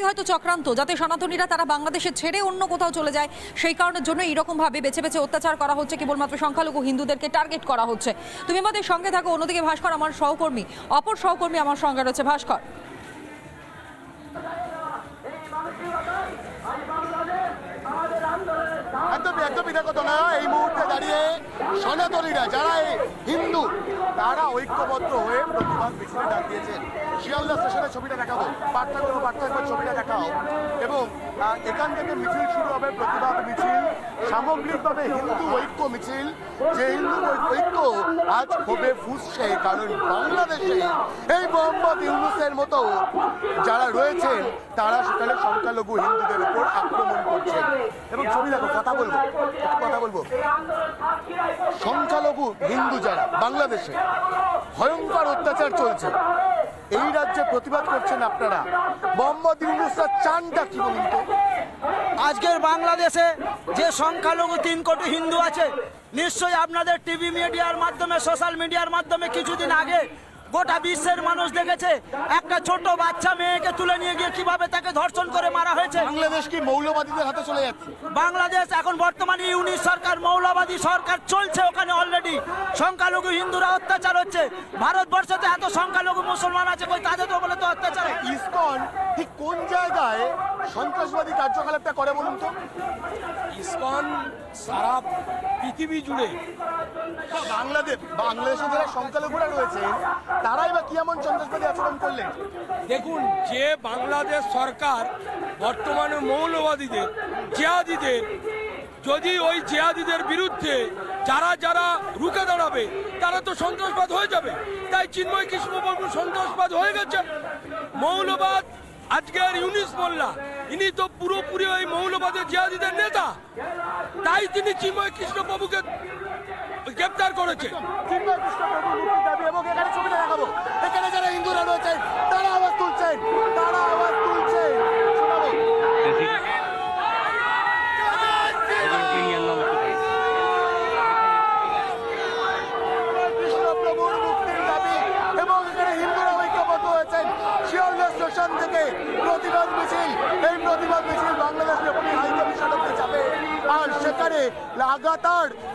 হয়তো চক্রান্ত, যাতে সনাতনীরা তারা বাংলাদেশে ছেড়ে অন্য কোথাও চলে যায়, সেই কারণের জন্য এরকম ভাবে বেছে বেছে অত্যাচার করা হচ্ছে, কেবলমাত্র সংখ্যালঘু হিন্দুদেরকে টার্গেট করা হচ্ছে। তুমি আমাদের সঙ্গে থাকো। অন্যদিকে ভাস্কর আমার সহকর্মী, অপর সহকর্মী আমার সঙ্গে রয়েছে। ভাস্কর, একদমই দেখো তো না, এই মুহূর্তে দাঁড়িয়ে সনাতনীরা যারা হিন্দু তারা ঐক্যবদ্ধ হয়ে প্রতিবাদ মিছিলে ডাক দিয়েছেন। শিয়ালদা স্টেশনে ছবিটা দেখাবো, পার্থক্য ছবিটা দেখাও। এবং এখান থেকে মিছিল শুরু হবে, প্রতিবাদ মিছিল, সামগ্রিকভাবে হিন্দু ঐক্য মিছিল। যে হিন্দু ঐক্য আজ হবে ফুসছে, কারণ বাংলাদেশে এই মোহাম্মদ ইউনূসের মতো যারা রয়েছেন তারা সেখানে সংখ্যালঘু হিন্দুদের উপর আক্রমণ করছেন। এবং ছবি দেখো, কথা বলবো সংখ্যালঘু হিন্দু যারা বাংলাদেশে ভয়ঙ্কর অত্যাচার চলছে, এই রাজ্যে প্রতিবাদ করছেন আপনারা। মোহাম্মদ ইউনূসরা চানটা কি বলুন তো? আজকের বাংলাদেশে যে সংখ্যালঘু 3 কোটি হিন্দু আছে, নিশ্চয়ই আপনাদের টিভি মিডিয়ার মাধ্যমে, সোশ্যাল মিডিয়ার মাধ্যমে কিছুদিন আগে গোটা বিশ্বের মানুষ দেখেছে একটা ছোট বাচ্চা মেয়েকে তুলে নিয়ে গিয়ে কিভাবে তাকে ধর্ষণ করে মারা হয়েছে। বাংলাদেশ কি মৌলবাদীদের হাতে চলে যাচ্ছে? বাংলাদেশ এখন বর্তমানে ইউনিট সরকার, মৌলবাদী সরকার চলছে ওখানে অলরেডি। সংখ্যালঘু হিন্দুরা অত্যাচার হচ্ছে। ভারতবর্ষতে এত সংখ্যালঘু মুসলমান আছে, কই তাদের তো বলে তো অত্যাচার। ইসকন ঠিক কোন জায়গায় সন্ত্রাসবাদী কার্যকলাপটা করে বলুন তো? ইসকন সারা পৃথিবী জুড়ে, বাংলাদেশে যারা সংখ্যালঘুরা রয়েছে তারাই বা কি এমন সন্ত্রাসবাদী আচরণ করলেন? দেখুন, যে বাংলাদেশ সরকার বর্তমানে মৌলবাদীদের, জিহাদিদের, যদি ওই জিহাদিদের বিরুদ্ধে যারা যারা রুখে দাঁড়াবে তারা তো সন্ত্রাসবাদ হয়ে যাবে। তাই চিন্ময় কৃষ্ণবাবু সন্ত্রাসবাদ হয়ে গেছে। মৌলবাদ আজকের ইউনিস মোল্লা, ইনি তো পুরোপুরি ওই মৌলবাদের জিহাদিদের নেতা। তাই তিনি চিন্ময় কৃষ্ণবাবুকে গ্রেপ্তার করেছে। চিন্ময় কৃষ্ণবাবুর মুক্তির দাবি। এবং এখানে ছবিটা দেখাবো, এখানে যারা হিন্দুরা রয়েছেন তারা আওয়াজ তুলছেন, শোনাবো। কৃষ্ণপ্রভুর মুক্তির দাবি। এবং এখানে হিন্দুরা ঐক্যবদ্ধ হয়েছেন। শিয়ালদা স্টেশন থেকে প্রতিবাদ মিছিল, এই প্রতিবাদ মিছিল বাংলাদেশ রেফারি হাই কমিশন অব্দি যাবে। আর সেখানে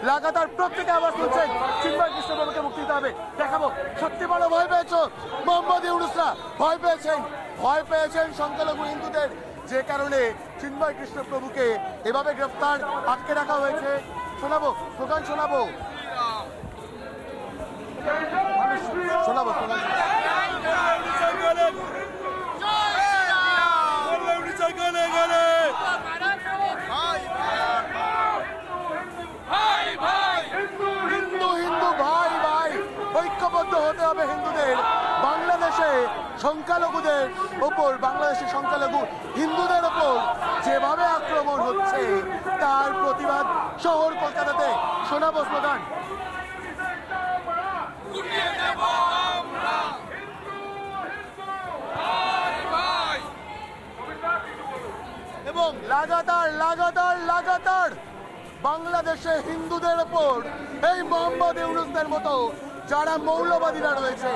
লাগাতার প্রত্যেকে আওয়াজ তুলছেন চিন্ময় কৃষ্ণবাবুকে মুক্তি দিতে হবে। দেখাবো, সত্যি বড় ভয় পেয়েছো মোহাম্মদ ইউনূসরা, ভয় পেয়েছেন সংখ্যালঘু হিন্দুদের, যে কারণে চিন্ময় কৃষ্ণপ্রভুকে এভাবে গ্রেফতার, আটকে রাখা হয়েছে। শোনাবো হিন্দু ভাই, ঐক্যবদ্ধ হতে হবে হিন্দুদের। বাংলাদেশে সংখ্যালঘুদের ওপর, বাংলাদেশের সংখ্যালঘু হিন্দুদের ওপর যেভাবে আক্রমণ হচ্ছে তার প্রতিবাদ শহর কলকাতাতে। শোনাবো স্লোগান। এবং লাগাতার বাংলাদেশে হিন্দুদের ওপর এই মোহাম্মদ ইউনূসের মতো যারা মৌলবাদীরা রয়েছে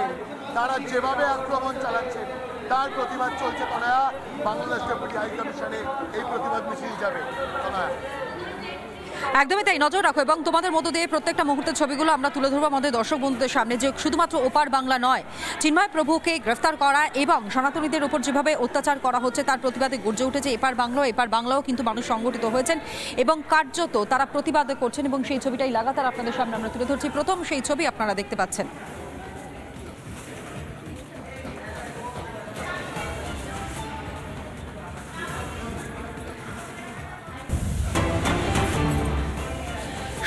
তারা যেভাবে আক্রমণ চালাচ্ছে তার প্রতিবাদ চলছে। তনয়া, বাংলাদেশ রেফারি হাই কমিশনে এই প্রতিবাদ মিছিল যাবে। তনয়া, একদমই তাই, নজর রাখো। এবং তোমাদের মধ্য দিয়ে প্রত্যেকটা মুহূর্তের ছবিগুলো আমরা তুলে ধরবো আমাদের দর্শক বন্ধুদের সামনে, যে শুধুমাত্র ওপার বাংলা নয়, চিন্ময় প্রভুকে গ্রেফতার করা এবং সনাতনীদের উপর যেভাবে অত্যাচার করা হচ্ছে তার প্রতিবাদে গর্জে উঠেছে এপার বাংলাও কিন্তু মানুষ সংগঠিত হয়েছেন এবং কার্যত তারা প্রতিবাদ করছেন। এবং সেই ছবিটাই লাগাতার আপনাদের সামনে আমরা তুলে ধরছি। প্রথম সেই ছবি আপনারা দেখতে পাচ্ছেন।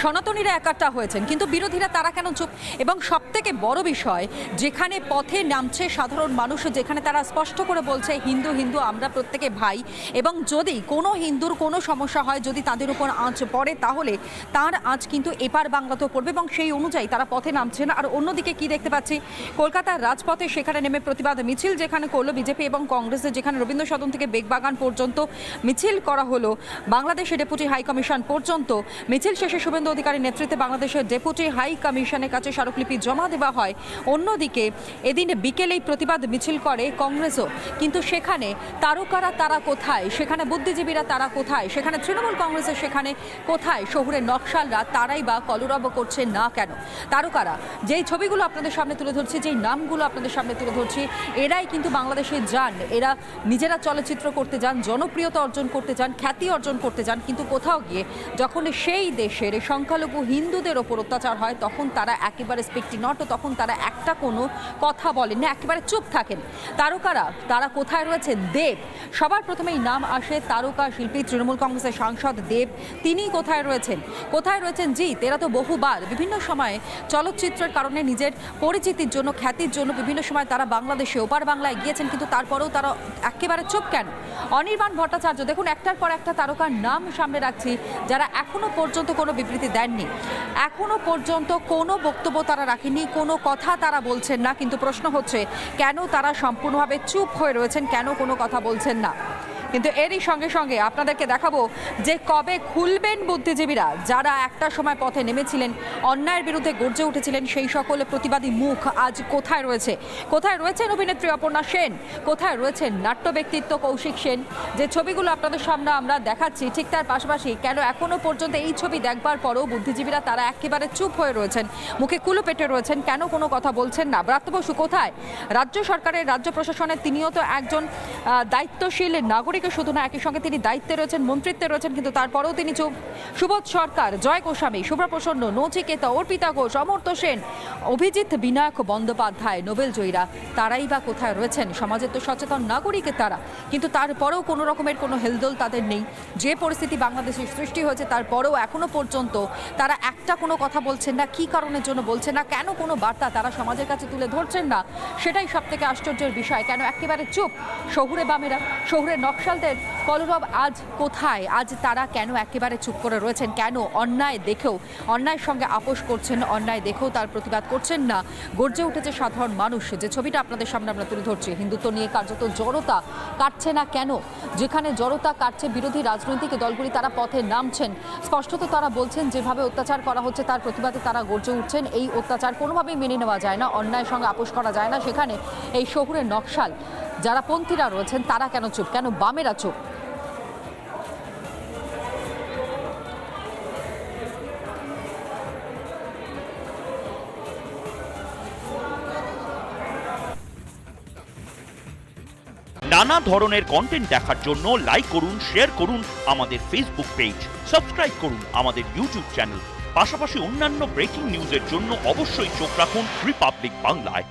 সনাতনীরা একাট্টা হয়েছেন, কিন্তু বিরোধীরা তারা কেন চুপ? এবং সবথেকে বড় বিষয়, যেখানে পথে নামছে সাধারণ মানুষ, যেখানে তারা স্পষ্ট করে বলছে হিন্দু আমরা প্রত্যেকে ভাই, এবং যদি কোনো হিন্দুর কোনো সমস্যা হয়, যদি তাদের উপর আঁচ পড়ে, তাহলে তার আঁচ কিন্তু এপার বাংলাতেও পড়বে, এবং সেই অনুযায়ী তারা পথে নামছেন। আর অন্যদিকে কি দেখতে পাচ্ছি, কলকাতার রাজপথে সেখানে নেমে প্রতিবাদ মিছিল যেখানে করলো বিজেপি এবং কংগ্রেসের, যেখানে রবীন্দ্র সদন থেকে বেগবাগান পর্যন্ত মিছিল করা হলো, বাংলাদেশের ডেপুটি হাই কমিশন পর্যন্ত। মিছিল শেষে শুভেন্দু অধিকারীর নেতৃত্বে বাংলাদেশের ডেপুটি হাই কমিশনের কাছে স্মারকলিপি জমা দেওয়া হয়। অন্যদিকে এদিন বিকেলেই প্রতিবাদ মিছিল করে কংগ্রেসও, কিন্তু সেখানে তারকারা তারা কোথায়, সেখানে বুদ্ধিজীবীরা তারা কোথায়, সেখানে তৃণমূল কংগ্রেসের সেখানে কোথায়, শহুরের নকশালরা তারাই বা কলরব করছে না কেন? তারকারা যেই ছবিগুলো আপনাদের সামনে তুলে ধরছি, যেই নামগুলো আপনাদের সামনে তুলে ধরছি, এরাই কিন্তু বাংলাদেশে যান, এরা নিজেরা চলচ্চিত্র করতে যান, জনপ্রিয়তা অর্জন করতে যান, খ্যাতি অর্জন করতে যান, কিন্তু কোথাও গিয়ে যখন সেই দেশের সংখ্যালঘু হিন্দুদের ওপর অত্যাচার হয় তখন তারা একেবারে স্পিকটি নট, তখন তারা একটা কোনো কথা বলেন না, একেবারে চুপ থাকেন। তারকারা তারা কোথায় রয়েছেন? দেব সবার প্রথমেই নাম আসে, তারকা শিল্পী তৃণমূল কংগ্রেসের সাংসদ দেব, তিনি কোথায় রয়েছেন? কোথায় রয়েছেন জিৎ? এরা তো বহুবার বিভিন্ন সময়ে চলচ্চিত্রের কারণে নিজের পরিচিতির জন্য, খ্যাতির জন্য বিভিন্ন সময় তারা বাংলাদেশে ওপার বাংলায় গিয়েছেন, কিন্তু তারপরেও তারা একেবারে চুপ কেন? অনির্বাণ ভট্টাচার্য, দেখুন একটার পর একটা তারকার নাম সামনে রাখছি যারা এখনো পর্যন্ত কোনো বিবৃতি দেননি, এখনো পর্যন্ত কোনো বক্তব্য তারা রাখেনি, কোনো কথা তারা বলছেন না, কিন্তু প্রশ্ন হচ্ছে কেন তারা সম্পূর্ণভাবে চুপ হয়ে রয়েছেন, কেন কোনো কথা বলছেন না? কিন্তু এরই সঙ্গে সঙ্গে আপনাদেরকে দেখাবো যে কবে খুলবেন বুদ্ধিজীবীরা, যারা একটা সময় পথে নেমেছিলেন, অন্যায়ের বিরুদ্ধে গর্জে উঠেছিলেন, সেই সকল প্রতিবাদী মুখ আজ কোথায় রয়েছে? কোথায় রয়েছেন অভিনেত্রী অপর্ণা সেন? কোথায় রয়েছেন নাট্য ব্যক্তিত্ব কৌশিক সেন? যে ছবিগুলো আপনাদের সামনে আমরা দেখাচ্ছি, ঠিক তার পাশাপাশি কেন এখনো পর্যন্ত এই ছবি দেখবার পরও বুদ্ধিজীবীরা তারা একেবারে চুপ হয়ে রয়েছেন, মুখে কুলো পেটে রয়েছেন, কেন কোনো কথা বলছেন না? ব্রাত্য বসু কোথায়? রাজ্য সরকারের, রাজ্য প্রশাসনের তিনিও তো একজন দায়িত্বশীল নাগরিক, শুধু না, একই সঙ্গে তিনি দায়িত্বে রয়েছেন, মন্ত্রিত্বে রয়েছেন, কিন্তু তারপরেও তিনি চুপ। সুবোধ সরকার, জয় গোস্বামী, শুভ্রা প্রসন্ন, নচিকেতা, অর্পিতা ঘোষ, অমর্ত্য সেন, অভিজিৎ বিনায়ক বন্দ্যোপাধ্যায়, নোবেল জয়ীরা, তারাই বা কোথায় রয়েছেন? সমাজের তো সচেতন নাগরিকের তারা, কিন্তু তারপরেও কোনো রকমের কোনো হেলদোল তাদের নেই। যে পরিস্থিতি বাংলাদেশে সৃষ্টি হয়েছে তারপরেও এখনো পর্যন্ত তারা একটা কোনো কথা বলছেন না। কী কারণের জন্য বলছেন না? কেন কোনো বার্তা তারা সমাজের কাছে তুলে ধরছেন না? সেটাই সব থেকে আশ্চর্যের বিষয়। কেন একেবারে চুপ শহুরে বামেরা, শহুরে নকশালদের কলরব আজ কোথায়? আজ তারা কেন একেবারে চুপ করে রয়েছেন? কেন অন্যায় দেখেও, অন্যায়ের সঙ্গে আপোষ করছেন, অন্যায় দেখেও তার প্রতিবাদ করছেন না? গর্জে উঠেছে সাধারণ মানুষ। যে ছবিটা আপনাদের সামনে আমরা তুলে ধরছি, হিন্দুত্ব নিয়ে কার্যত জড়তা কাটছে না কেন? যেখানে জড়তা কাটছে, বিরোধী রাজনৈতিক দলগুলি তারা পথে নামছেন, স্পষ্টত তারা বলছেন যেভাবে অত্যাচার করা হচ্ছে তার প্রতিবাদে তারা গর্জে উঠছেন। এই অত্যাচার কোনোভাবেই মেনে নেওয়া যায় না, অন্যায়ের সঙ্গে আপোষ করা যায় না। সেখানে এই শহুরের নকশাল যারা পন্থীরা রয়েছেন তারা কেন চুপ? কেন বামেরা চুপ? নানা ধরনের কন্টেন্ট দেখার জন্য লাইক করুন, শেয়ার করুন আমাদের ফেসবুক পেজ, সাবস্ক্রাইব করুন আমাদের ইউটিউব চ্যানেল। পাশাপাশি অন্যান্য ব্রেকিং নিউজের জন্য অবশ্যই চোখ রাখুন রিপাবলিক বাংলায়।